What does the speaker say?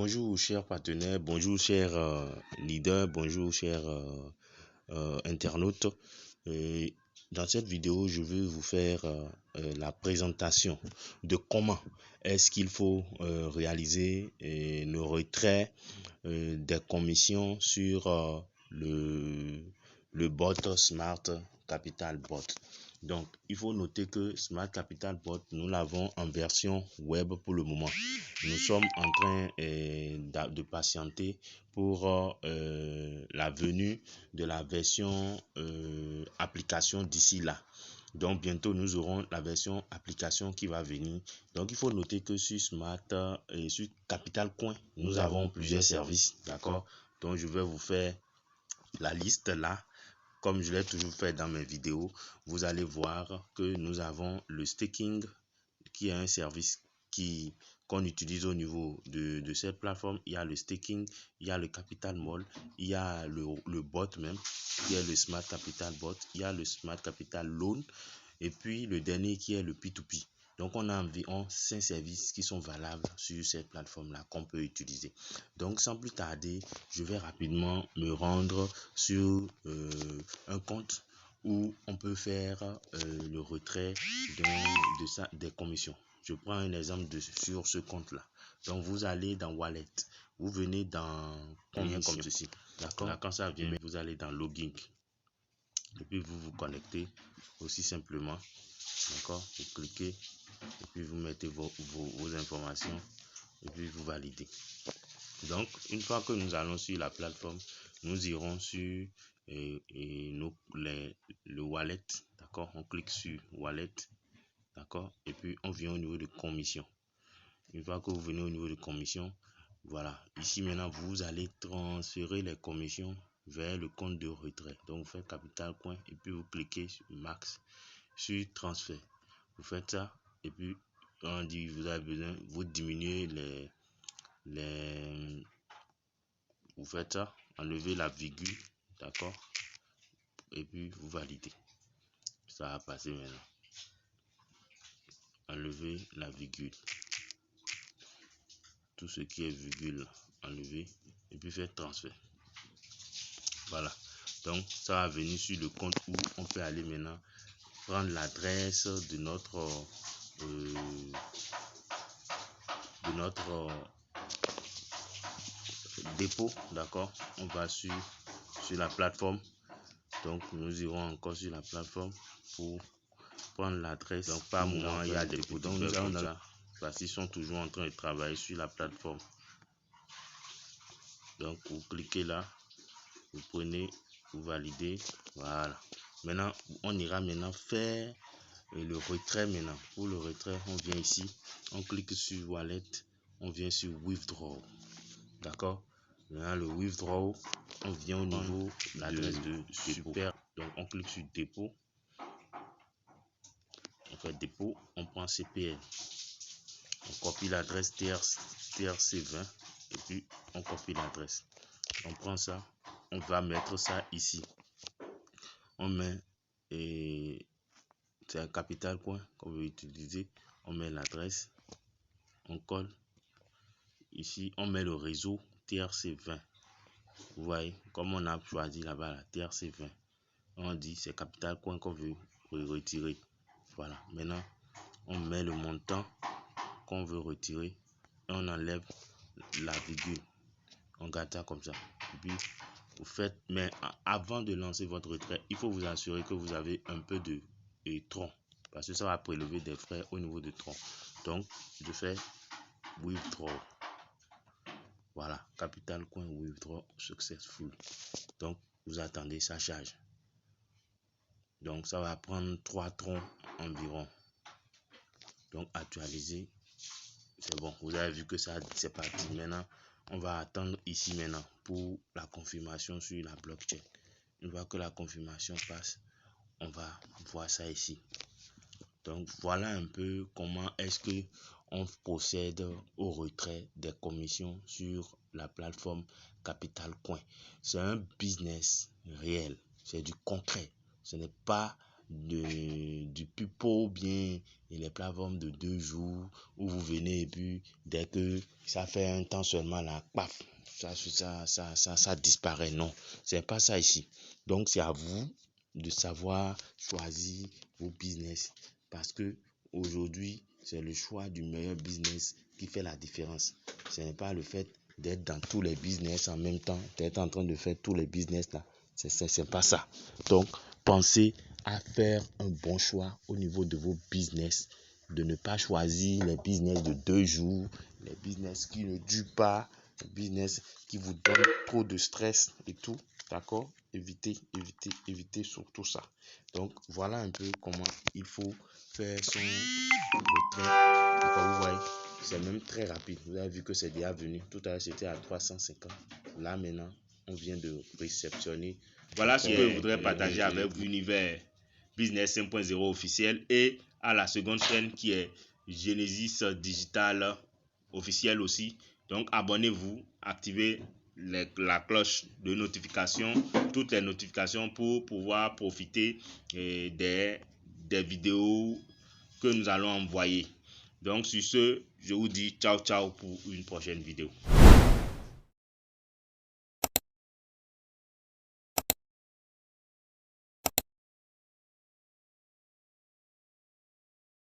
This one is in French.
Bonjour chers partenaires, bonjour chers leaders, bonjour chers internautes. Dans cette vidéo, je vais vous faire la présentation de comment est-ce qu'il faut réaliser le retrait des commissions sur le bot Smart Capital Bot. Donc, il faut noter que Smart Capital Bot, nous l'avons en version web pour le moment. Nous sommes en train de patienter pour la venue de la version application d'ici là. Donc, bientôt, nous aurons la version application qui va venir. Donc, il faut noter que sur Smart et sur Capital Coin, nous avons plusieurs services. D'accord? Donc, je vais vous faire la liste là. Comme je l'ai toujours fait dans mes vidéos, vous allez voir que nous avons le staking qui est un service qu'on utilise au niveau de cette plateforme. Il y a le staking, il y a le capital mall, il y a le bot même, qui est le Smart Capital Bot, il y a le Smart Capital Loan, et puis le dernier qui est le P2P. Donc, on a environ 5 services qui sont valables sur cette plateforme-là qu'on peut utiliser. Donc, sans plus tarder, je vais rapidement me rendre sur un compte où on peut faire le retrait des commissions. Je prends un exemple sur ce compte-là. Donc, vous allez dans Wallet. Vous venez dans commission comme ceci. D'accord? Quand ça vient, vous allez dans Login. Et puis, vous vous connectez aussi simplement. D'accord? Vous cliquez et puis vous mettez vos informations et puis vous validez. Donc, une fois que nous allons sur la plateforme, nous irons sur le wallet. D'accord? On clique sur wallet. D'accord? Et puis on vient au niveau de commission. Une fois que vous venez au niveau de commission, voilà. Ici maintenant, vous allez transférer les commissions vers le compte de retrait. Donc, vous faites Capital Coin et puis vous cliquez sur Max, sur transfert. Vous faites ça et puis on dit vous avez besoin, vous diminuez vous faites ça, enlevez la virgule, d'accord, et puis vous validez. Ça va passer maintenant. Enlevez la virgule, tout ce qui est virgule, enlevez et puis faites transfert. Voilà. Donc ça va venir sur le compte où on peut aller maintenant prendre l'adresse de notre dépôt. D'accord, on va sur la plateforme. Donc nous irons encore sur la plateforme pour prendre l'adresse. Donc par moment il y a des dépôts. Donc nous allons dans là parce qu'ils sont toujours en train de travailler sur la plateforme. Donc vous cliquez là, vous prenez, vous validez. Voilà. Maintenant on ira maintenant faire le retrait. Maintenant pour le retrait, on vient ici, on clique sur wallet, on vient sur withdraw. D'accord. Maintenant le withdraw, on vient au niveau de l'adresse de super. Donc on clique sur dépôt. On fait dépôt, on prend CPL. On copie l'adresse TRC20 et puis on copie l'adresse. On prend ça, on va mettre ça ici. On met c'est un capital coin qu'on veut utiliser. On met l'adresse, on colle. Ici, on met le réseau TRC20. Vous voyez, comme on a choisi là-bas la TRC20, on dit c'est capital coin qu'on veut retirer. Voilà, maintenant on met le montant qu'on veut retirer et on enlève la virgule. On garde ça comme ça. Et puis vous faites, mais avant de lancer votre retrait, il faut vous assurer que vous avez un peu de tronc parce que ça va prélever des frais au niveau de tronc. Donc je fais withdraw. Voilà, capital coin withdraw successful. Donc vous attendez, ça charge. Donc ça va prendre 3 troncs environ. Donc actualiser, c'est bon. Vous avez vu que ça c'est parti. Maintenant on va attendre ici maintenant pour la confirmation sur la blockchain. Une fois que la confirmation passe, on va voir ça ici. Donc voilà un peu comment est-ce que on procède au retrait des commissions sur la plateforme Capital Coin. C'est un business réel, c'est du concret. Ce n'est pas du Pupo ou bien les plateformes de 2 jours où vous venez et puis dès que ça fait un temps seulement là, paf, ça disparaît. Non, c'est pas ça ici. Donc c'est à vous de savoir choisir vos business parce que aujourd'hui c'est le choix du meilleur business qui fait la différence. Ce n'est pas le fait d'être dans tous les business en même temps, d'être en train de faire tous les business là. C'est pas ça. Donc pensez à faire un bon choix au niveau de vos business, de ne pas choisir les business de 2 jours, les business qui ne durent pas, les business qui vous donnent trop de stress et tout, d'accord? Évitez surtout ça. Donc voilà un peu comment il faut faire son retrait. Vous voyez, c'est même très rapide. Vous avez vu que c'est déjà venu. Tout à l'heure c'était à 350. Là maintenant, on vient de réceptionner. Voilà ce que je voudrais partager avec vous. Univers Business 5.0 officiel et à la seconde chaîne qui est Genesis Digital officiel aussi. Donc abonnez-vous, activez la cloche de notification, toutes les notifications pour pouvoir profiter des vidéos que nous allons envoyer. Donc sur ce, je vous dis ciao ciao pour une prochaine vidéo.